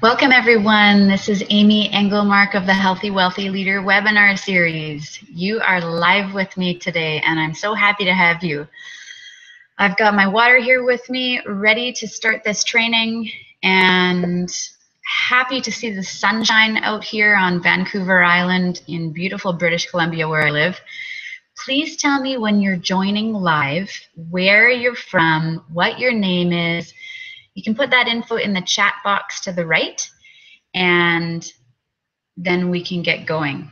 Welcome everyone. This is Amy Engelmark of the Healthy Wealthy Leader webinar series. You are live with me today and I'm so happy to have you. I've got my water here with me, ready to start this training, and happy to see the sunshine out here on Vancouver Island in beautiful British Columbia where I live. Please tell me when you're joining live, where you're from, what your name is. You can put that info in the chat box to the right, and then we can get going.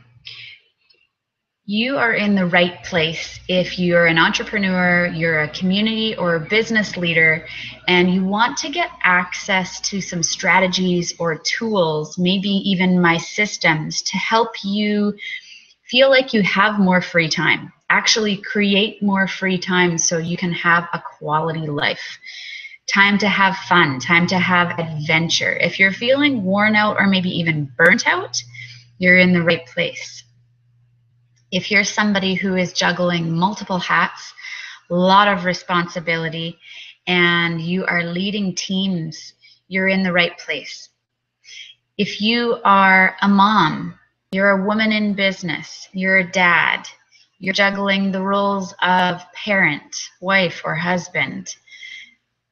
You are in the right place if you're an entrepreneur, you're a community or a business leader, and you want to get access to some strategies or tools, maybe even my systems, to help you feel like you have more free time. Actually create more free time so you can have a quality life. Time to have fun, time to have adventure. If you're feeling worn out or maybe even burnt out, you're in the right place. If you're somebody who is juggling multiple hats, a lot of responsibility, and you are leading teams, you're in the right place. If you are a mom, you're a woman in business, you're a dad, you're juggling the roles of parent, wife, or husband,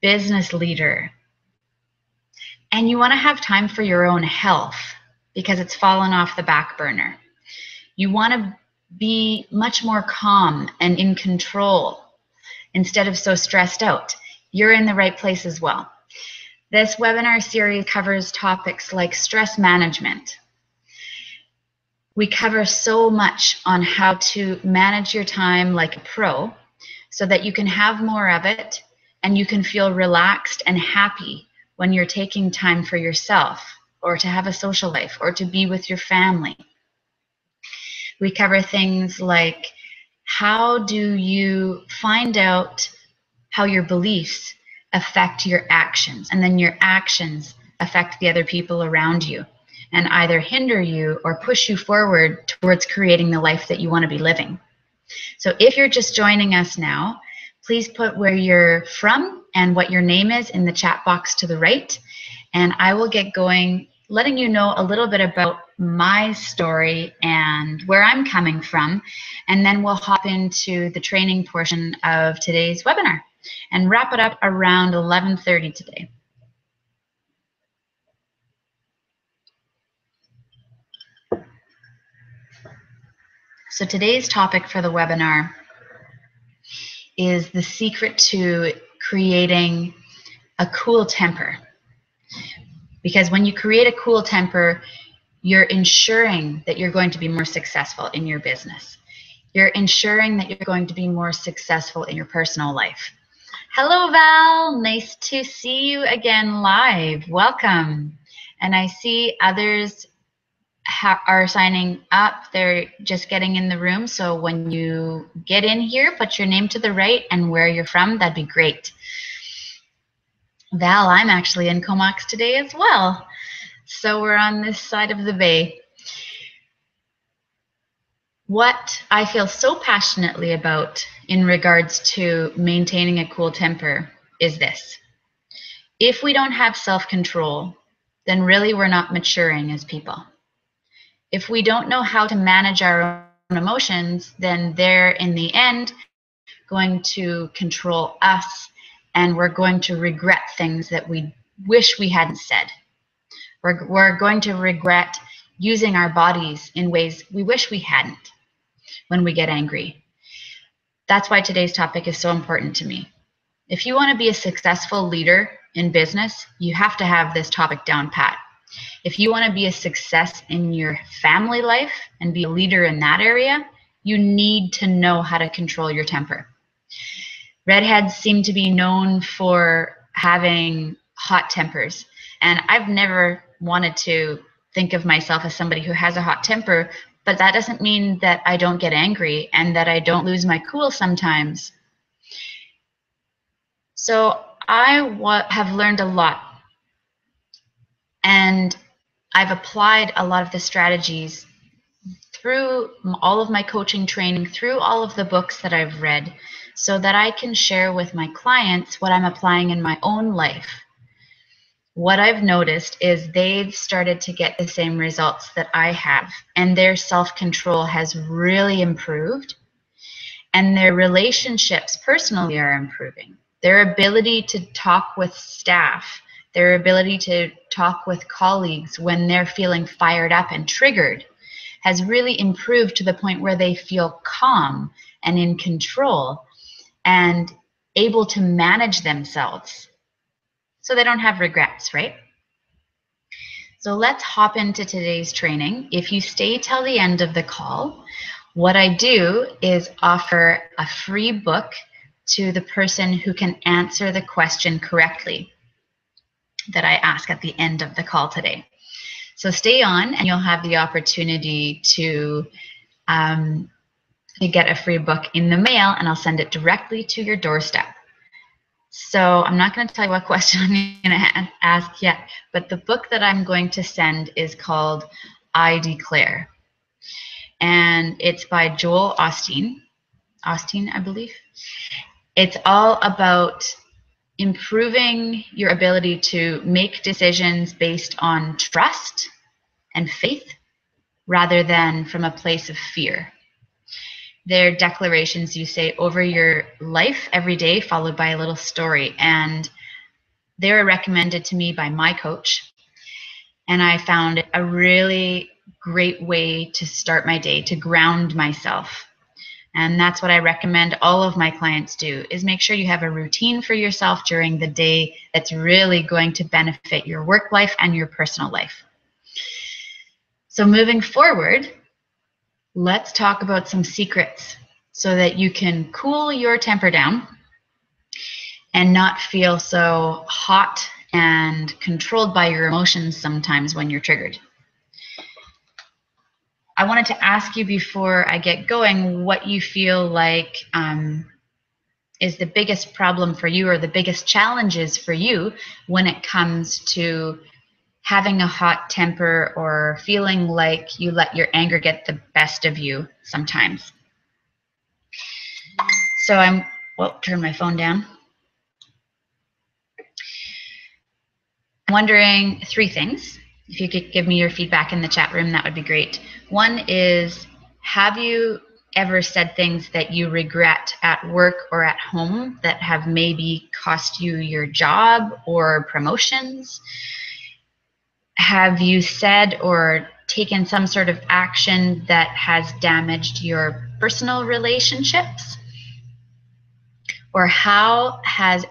business leader, and you want to have time for your own health because it's fallen off the back burner. You want to be much more calm and in control instead of so stressed out. You're in the right place as well. This webinar series covers topics like stress management. We cover so much on how to manage your time like a pro so that you can have more of it and you can feel relaxed and happy when you're taking time for yourself or to have a social life or to be with your family. We cover things like how do you find out how your beliefs affect your actions, and then your actions affect the other people around you and either hinder you or push you forward towards creating the life that you want to be living. So if you're just joining us now, please put where you're from and what your name is in the chat box to the right, and I will get going letting you know a little bit about my story and where I'm coming from, and then we'll hop into the training portion of today's webinar and wrap it up around 11:30 today. So today's topic for the webinar is the secret to creating a cool temper. Because when you create a cool temper, you're ensuring that you're going to be more successful in your business. You're ensuring that you're going to be more successful in your personal life. Hello, Val. Nice to see you again live. Welcome. And I see others are signing up. They're just getting in the room. So when you get in here, put your name to the right and where you're from. That'd be great. Val, I'm actually in Comox today as well. So we're on this side of the bay. What I feel so passionately about in regards to maintaining a cool temper is this. If we don't have self-control, then really we're not maturing as people. If we don't know how to manage our own emotions, then they're in the end going to control us, and we're going to regret things that we wish we hadn't said. We're going to regret using our bodies in ways we wish we hadn't when we get angry. That's why today's topic is so important to me. If you want to be a successful leader in business, you have to have this topic down pat. If you want to be a success in your family life and be a leader in that area, you need to know how to control your temper. Redheads seem to be known for having hot tempers, and I've never wanted to think of myself as somebody who has a hot temper, but that doesn't mean that I don't get angry and that I don't lose my cool sometimes. So I have learned a lot, and I've applied a lot of the strategies through all of my coaching training, through all of the books that I've read, so that I can share with my clients what I'm applying in my own life. what I've noticed is they've started to get the same results that I have, and their self-control has really improved, and their relationships personally are improving. Their ability to talk with staff, their ability to talk with colleagues when they're feeling fired up and triggered has really improved to the point where they feel calm and in control and able to manage themselves so they don't have regrets, right? So let's hop into today's training. If you stay till the end of the call, what I do is offer a free book to the person who can answer the question correctly that I ask at the end of the call today. So stay on and you'll have the opportunity to get a free book in the mail, and I'll send it directly to your doorstep. So I'm not going to tell you what question I'm going to ask yet, but the book that I'm going to send is called I Declare. And it's by Joel Osteen, I believe. It's all about improving your ability to make decisions based on trust and faith rather than from a place of fear. They're declarations you say over your life every day, followed by a little story. And they were recommended to me by my coach. And I found it a really great way to start my day, to ground myself. And that's what I recommend all of my clients do, is make sure you have a routine for yourself during the day that's really going to benefit your work life and your personal life. So moving forward, let's talk about some secrets so that you can cool your temper down and not feel so hot and controlled by your emotions sometimes when you're triggered. I wanted to ask you before I get going what you feel like is the biggest problem for you or the biggest challenges for you when it comes to having a hot temper or feeling like you let your anger get the best of you sometimes. So turn my phone down. I'm wondering 3 things. If you could give me your feedback in the chat room, that would be great. One is, have you ever said things that you regret at work or at home that have maybe cost you your job or promotions? Have you said or taken some sort of action that has damaged your personal relationships? Or how have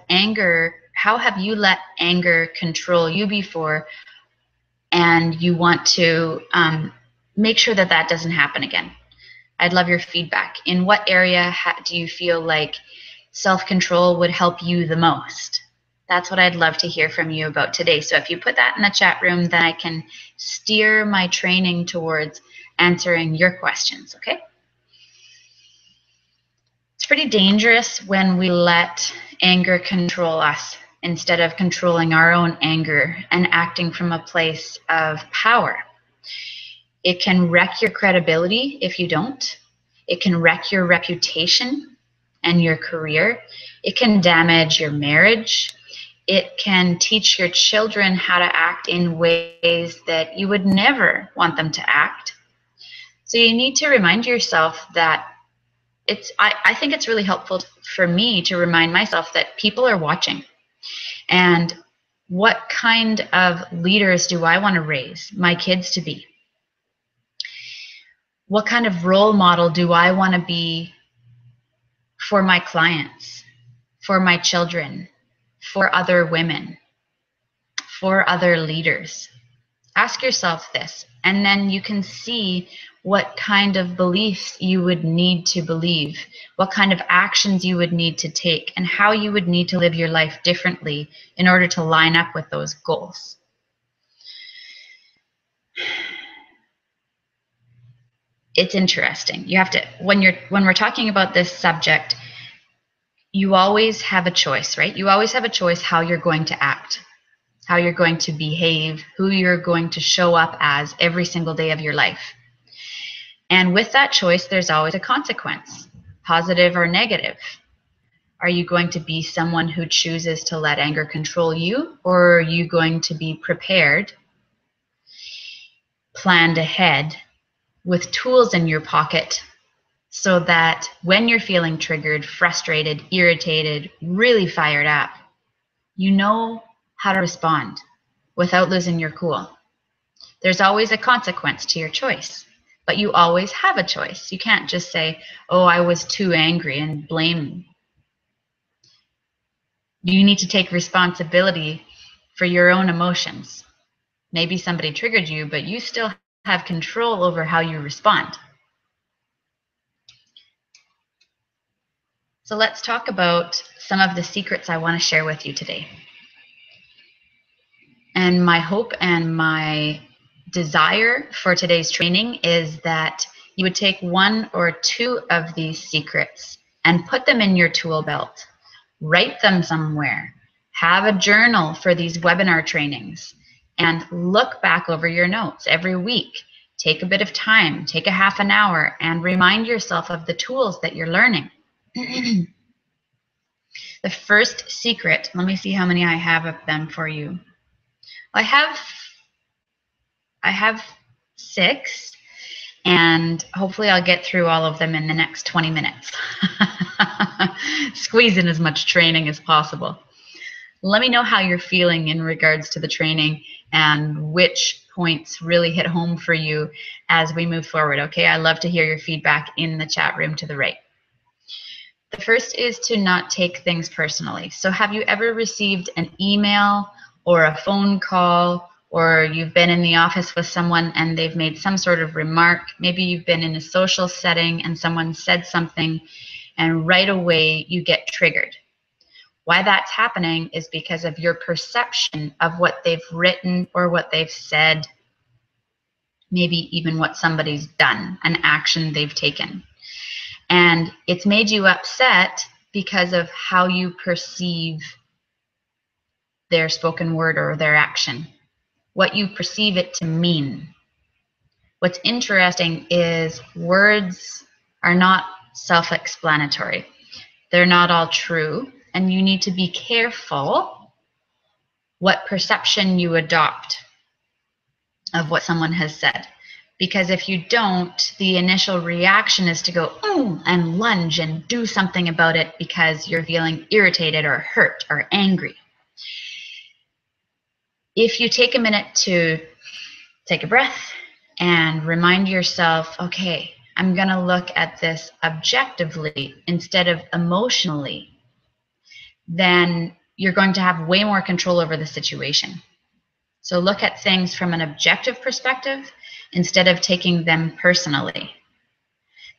you let anger control you before, and you want to make sure that that doesn't happen again? I'd love your feedback. In what area do you feel like self-control would help you the most? That's what I'd love to hear from you about today. So if you put that in the chat room, then I can steer my training towards answering your questions, okay? It's pretty dangerous when we let anger control us instead of controlling our own anger and acting from a place of power. It can wreck your credibility if you don't. It can wreck your reputation and your career. It can damage your marriage. It can teach your children how to act in ways that you would never want them to act. So you need to remind yourself that I think it's really helpful for me to remind myself that people are watching. And what kind of leaders do I want to raise my kids to be? What kind of role model do I want to be for my clients, for my children, for other women, for other leaders? Ask yourself this, and then you can see what kind of beliefs you would need to believe, what kind of actions you would need to take, and how you would need to live your life differently in order to line up with those goals. It's interesting. You have to, when we're talking about this subject, you always have a choice, right? You always have a choice how you're going to act, how you're going to behave, who you're going to show up as every single day of your life. And with that choice, there's always a consequence, positive or negative. Are you going to be someone who chooses to let anger control you, or are you going to be prepared, planned ahead, with tools in your pocket so that when you're feeling triggered, frustrated, irritated, really fired up, you know how to respond without losing your cool? There's always a consequence to your choice, but you always have a choice. You can't just say, oh, I was too angry and blame. You need to take responsibility for your own emotions. Maybe somebody triggered you, but you still have control over how you respond. So let's talk about some of the secrets I want to share with you today. And my hope and my desire for today's training is that you would take one or two of these secrets and put them in your tool belt. Write them somewhere. Have a journal for these webinar trainings and look back over your notes every week. Take a bit of time, take a half an hour, and remind yourself of the tools that you're learning. The first secret, let me see how many I have of them for you. I have 6, and hopefully I'll get through all of them in the next 20 minutes. Squeeze in as much training as possible. Let me know how you're feeling in regards to the training and which points really hit home for you as we move forward, okay? I love to hear your feedback in the chat room to the right. The first is to not take things personally. So have you ever received an email or a phone call, or you've been in the office with someone and they've made some sort of remark? Maybe you've been in a social setting and someone said something and right away you get triggered. Why that's happening is because of your perception of what they've written or what they've said, maybe even what somebody's done, an action they've taken. And it's made you upset because of how you perceive their spoken word or their action, what you perceive it to mean. What's interesting is words are not self-explanatory. They're not all true, and you need to be careful what perception you adopt of what someone has said. Because if you don't, the initial reaction is to go and lunge and do something about it because you're feeling irritated or hurt or angry. If you take a minute to take a breath and remind yourself, okay, I'm going to look at this objectively instead of emotionally, then you're going to have way more control over the situation. So look at things from an objective perspective instead of taking them personally.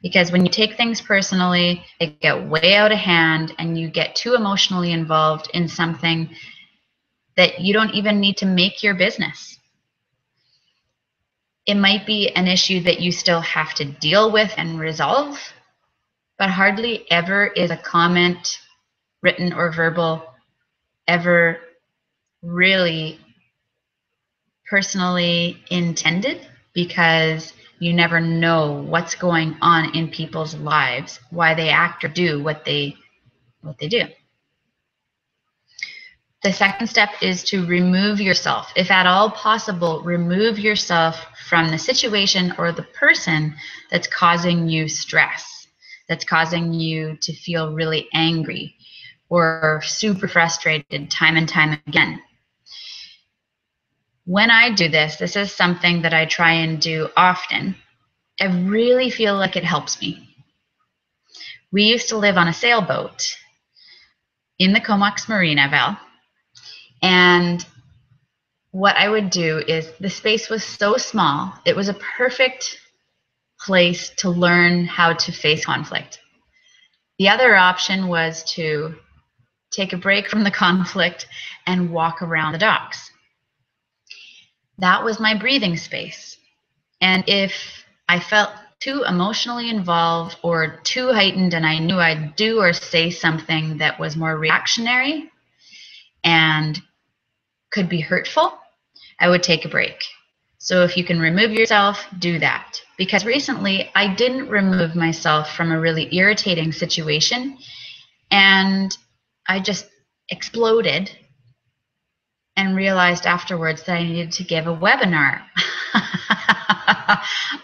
Because when you take things personally, they get way out of hand and you get too emotionally involved in something that you don't even need to make your business. It might be an issue that you still have to deal with and resolve, but hardly ever is a comment, written or verbal, ever really personally intended, because you never know what's going on in people's lives, why they act or do what they do. The second step is to remove yourself. If at all possible, remove yourself from the situation or the person that's causing you stress, that's causing you to feel really angry or super frustrated time and time again. When I do this, this is something that I try and do often. I really feel like it helps me. We used to live on a sailboat in the Comox Marina, Val. And what I would do is, the space was so small, it was a perfect place to learn how to face conflict. The other option was to take a break from the conflict and walk around the docks. That was my breathing space. And if I felt too emotionally involved or too heightened and I knew I'd do or say something that was more reactionary and could be hurtful, I would take a break. So if you can remove yourself, do that. Because recently I didn't remove myself from a really irritating situation, And I just exploded and realized afterwards that I needed to give a webinar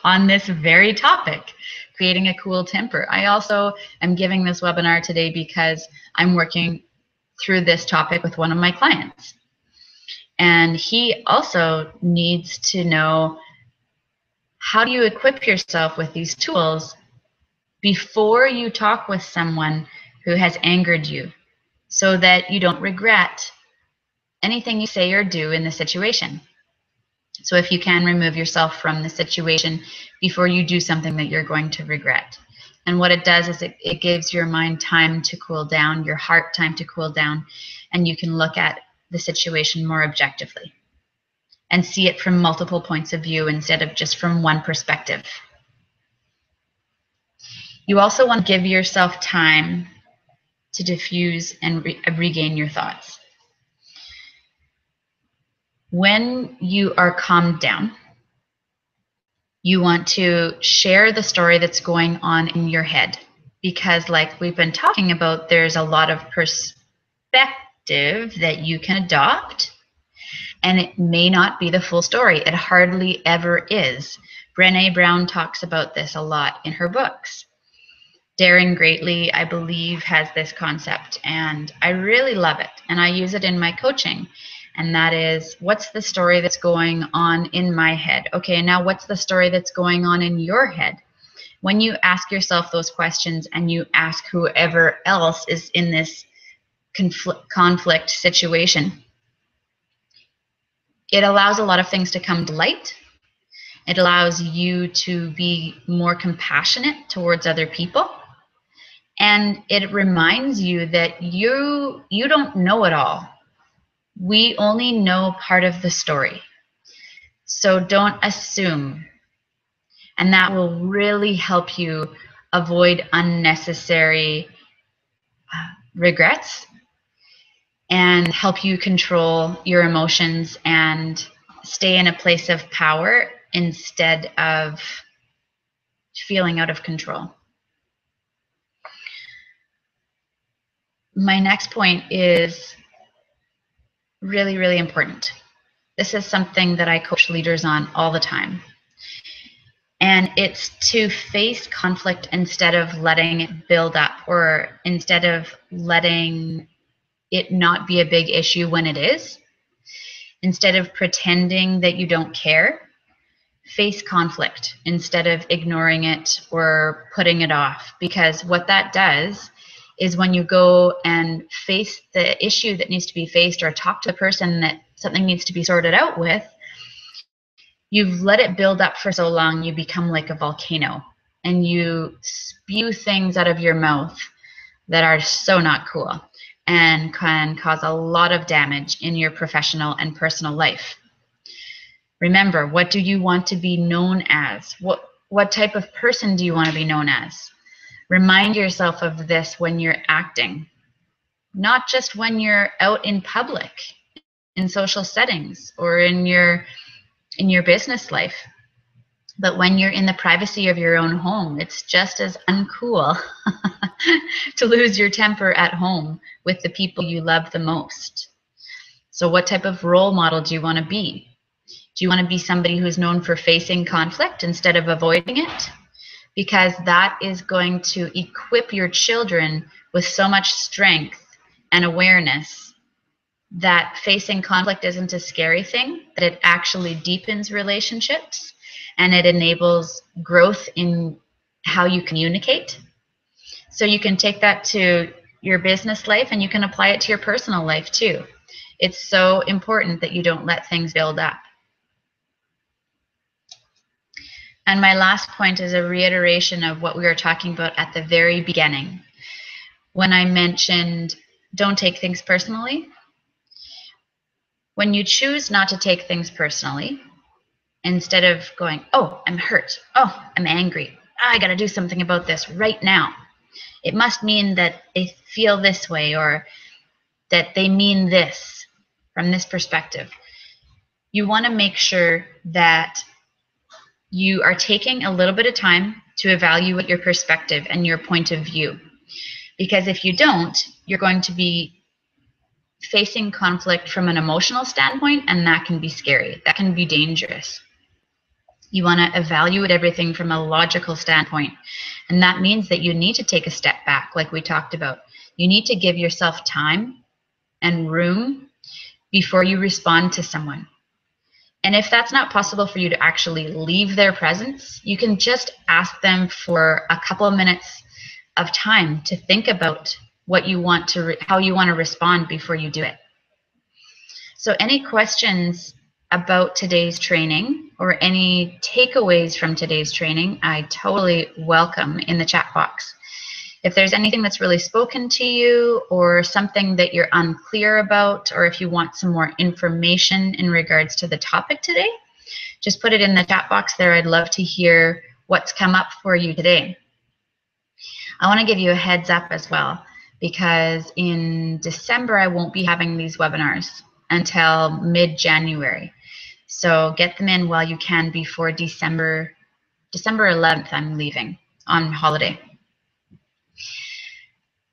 on this very topic, creating a cool temper. I also am giving this webinar today because I'm working through this topic with one of my clients. And he also needs to know, how do you equip yourself with these tools before you talk with someone who has angered you, so that you don't regret anything you say or do in the situation. So if you can, remove yourself from the situation before you do something that you're going to regret. And what it does is it gives your mind time to cool down, your heart time to cool down, and you can look at the situation more objectively and see it from multiple points of view instead of just from one perspective. You also want to give yourself time to diffuse and regain your thoughts. When you are calmed down, you want to share the story that's going on in your head, because like we've been talking about, there's a lot of perspective that you can adopt, and it may not be the full story. It hardly ever is. Brené Brown talks about this a lot in her books. Daring Greatly, I believe, has this concept, and I really love it, and I use it in my coaching. And that is, what's the story that's going on in my head? Okay, now what's the story that's going on in your head? When you ask yourself those questions and you ask whoever else is in this conflict situation, it allows a lot of things to come to light. It allows you to be more compassionate towards other people. And it reminds you that you don't know it all. We only know part of the story. So don't assume. And that will really help you avoid unnecessary regrets and help you control your emotions and stay in a place of power instead of feeling out of control. My next point is really, really important. This is something that I coach leaders on all the time. And it's to face conflict instead of letting it build up, or instead of letting it not be a big issue when it is. Instead of pretending that you don't care, face conflict instead of ignoring it or putting it off. Because what that does is when you go and face the issue that needs to be faced, or talk to the person that something needs to be sorted out with, you've let it build up for so long, you become like a volcano and you spew things out of your mouth that are so not cool and can cause a lot of damage in your professional and personal life. Remember, what do you want to be known as? What type of person do you want to be known as? Remind yourself of this when you're acting, not just when you're out in public, in social settings, or in your business life, but when you're in the privacy of your own home. It's just as uncool to lose your temper at home with the people you love the most. So what type of role model do you want to be? Do you want to be somebody who's known for facing conflict instead of avoiding it? Because that is going to equip your children with so much strength and awareness that facing conflict isn't a scary thing, that it actually deepens relationships and it enables growth in how you communicate. So you can take that to your business life and you can apply it to your personal life too. It's so important that you don't let things build up. And my last point is a reiteration of what we were talking about at the very beginning, when I mentioned don't take things personally. When you choose not to take things personally, instead of going, oh, I'm hurt, oh, I'm angry, I got to do something about this right now. It must mean that they feel this way, or that they mean this from this perspective. You want to make sure that you are taking a little bit of time to evaluate your perspective and your point of view. Because if you don't, you're going to be facing conflict from an emotional standpoint, and that can be scary. That can be dangerous. You want to evaluate everything from a logical standpoint. And that means that you need to take a step back, like we talked about. You need to give yourself time and room before you respond to someone. And if that's not possible for you to actually leave their presence, you can just ask them for a couple of minutes of time to think about what you want to, how you want to respond before you do it. So any questions about today's training or any takeaways from today's training, I totally welcome in the chat box. If there's anything that's really spoken to you or something that you're unclear about, or if you want some more information in regards to the topic today, just put it in the chat box there. I'd love to hear what's come up for you today. I want to give you a heads up as well, because in December, I won't be having these webinars until mid-January. So get them in while you can before December 11th, I'm leaving on holiday.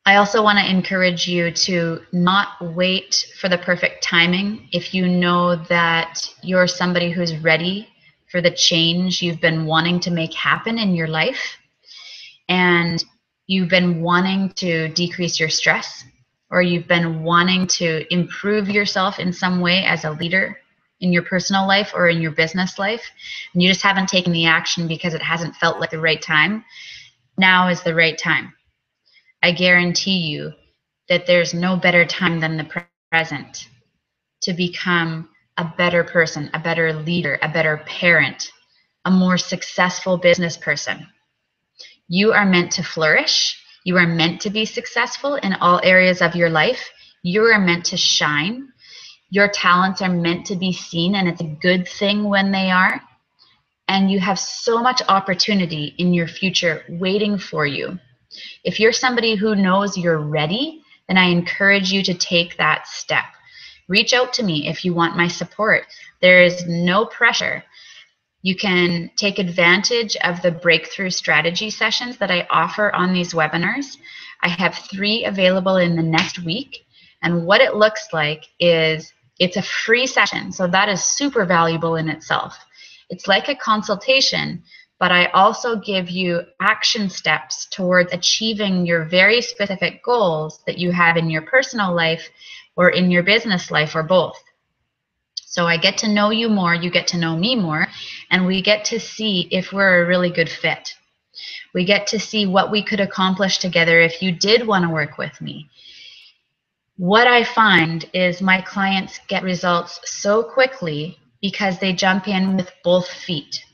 I also want to encourage you to not wait for the perfect timing. If you know that you're somebody who's ready for the change you've been wanting to make happen in your life, and you've been wanting to decrease your stress, or you've been wanting to improve yourself in some way as a leader in your personal life or in your business life, and you just haven't taken the action because it hasn't felt like the right time, now is the right time. I guarantee you that there's no better time than the present to become a better person, a better leader, a better parent, a more successful business person. You are meant to flourish. You are meant to be successful in all areas of your life. You are meant to shine. Your talents are meant to be seen, and it's a good thing when they are. And you have so much opportunity in your future waiting for you. If you're somebody who knows you're ready, then I encourage you to take that step. Reach out to me if you want my support. There is no pressure. You can take advantage of the breakthrough strategy sessions that I offer on these webinars. I have 3 available in the next week. And what it looks like is it's a free session. So that is super valuable in itself. It's like a consultation, but I also give you action steps towards achieving your very specific goals that you have in your personal life or in your business life, or both. So I get to know you more, you get to know me more, and we get to see if we're a really good fit. We get to see what we could accomplish together if you did want to work with me. What I find is my clients get results so quickly because they jump in with both feet.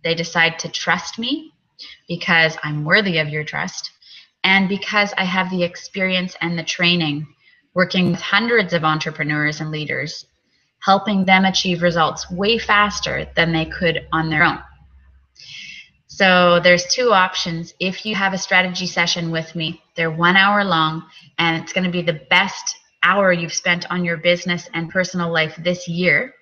They decide to trust me because I'm worthy of your trust, and because I have the experience and the training working with hundreds of entrepreneurs and leaders, helping them achieve results way faster than they could on their own. So there's 2 options. If you have a strategy session with me, they're 1 hour long, and it's going to be the best hour you've spent on your business and personal life this year.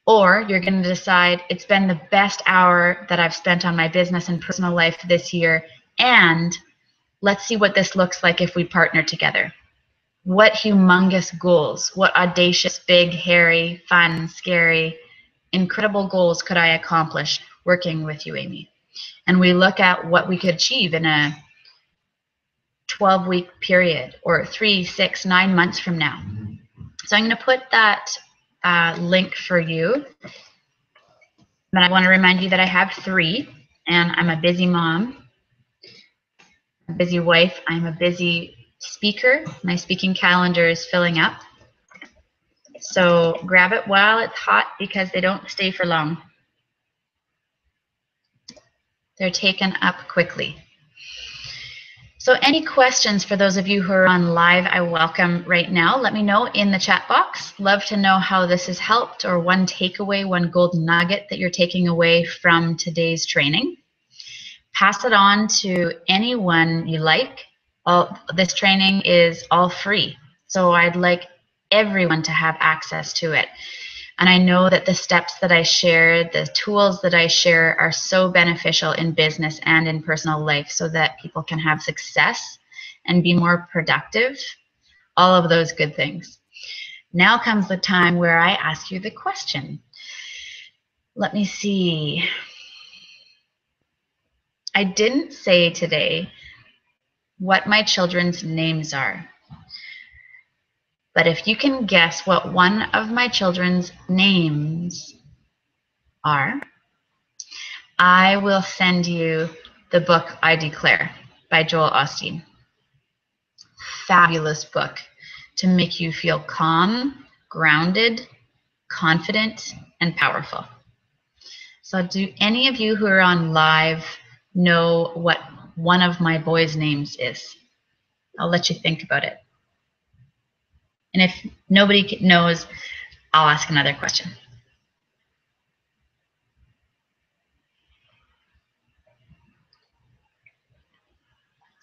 Or you're going to decide it's been the best hour that I've spent on my business and personal life this year, and let's see what this looks like if we partner together. What humongous goals, what audacious, big, hairy, fun, scary, incredible goals could I accomplish working with you, Amy? And we look at what we could achieve in a 12-week period, or 3, 6, 9 months from now. So I'm going to put that link for you. But I want to remind you that I have 3, and I'm a busy mom, a busy wife, I'm a busy speaker. My speaking calendar is filling up. So grab it while it's hot, because they don't stay for long. They're taken up quickly. So any questions for those of you who are on live, I welcome right now. Let me know in the chat box. Love to know how this has helped, or one takeaway, one golden nugget that you're taking away from today's training. Pass it on to anyone you like. This training is all free, so I'd like everyone to have access to it. And I know that the steps that I share, the tools that I share, are so beneficial in business and in personal life, so that people can have success and be more productive. All of those good things. Now comes the time where I ask you the question. Let me see. I didn't say today what my children's names are. But if you can guess what one of my children's names are, I will send you the book I Declare by Joel Osteen. Fabulous book to make you feel calm, grounded, confident, and powerful. So do any of you who are on live know what one of my boys' names is? I'll let you think about it. And if nobody knows, I'll ask another question.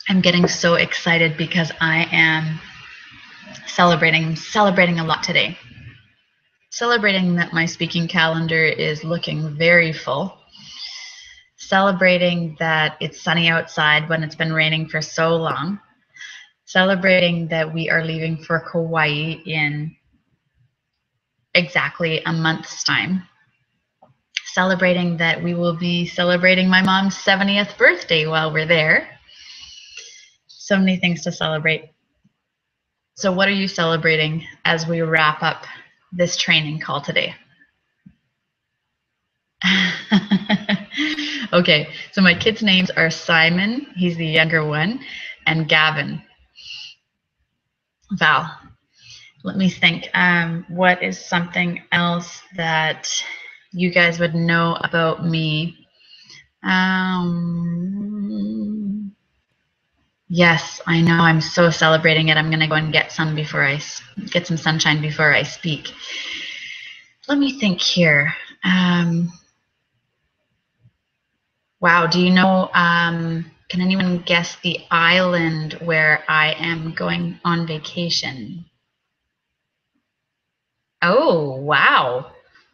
I'm getting so excited because I am celebrating a lot today. Celebrating that my speaking calendar is looking very full. Celebrating that it's sunny outside when it's been raining for so long. Celebrating that we are leaving for Kauai in exactly a month's time. Celebrating that we will be celebrating my mom's 70th birthday while we're there. So many things to celebrate. So what are you celebrating as we wrap up this training call today? Okay, so my kids' names are Simon, he's the younger one, and Gavin. Val, let me think. What is something else that you guys would know about me? Yes, I know. I'm so celebrating it. I'm going to go and get some sunshine before I speak. Let me think here. Wow, do you know, can anyone guess the island where I am going on vacation? Oh, wow.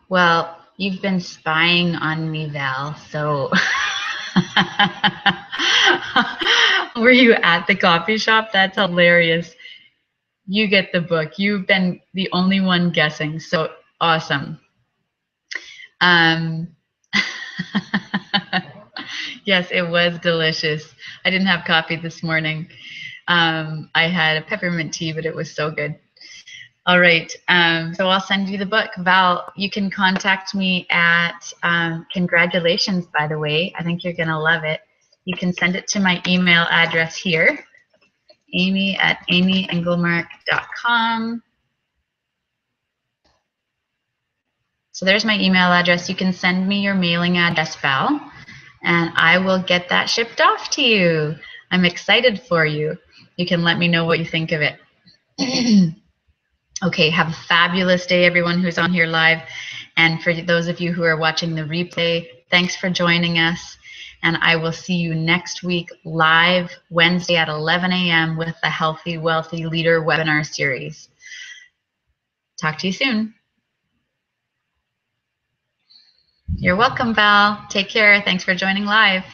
Well, you've been spying on me, Val, so were you at the coffee shop? That's hilarious. You get the book. You've been the only one guessing, so awesome. Yes, it was delicious. I didn't have coffee this morning. I had a peppermint tea, but it was so good. All right, so I'll send you the book. Val, you can contact me at, congratulations, by the way. I think you're going to love it. You can send it to my email address here, amy@amyengelmark.com. So there's my email address. You can send me your mailing address, Val, and I will get that shipped off to you. I'm excited for you. You can let me know what you think of it. Okay, have a fabulous day, everyone who's on here live. And for those of you who are watching the replay, thanks for joining us. And I will see you next week live Wednesday at 11 a.m. with the Healthy Wealthy Leader webinar series. Talk to you soon. You're welcome, Val. Take care. Thanks for joining live.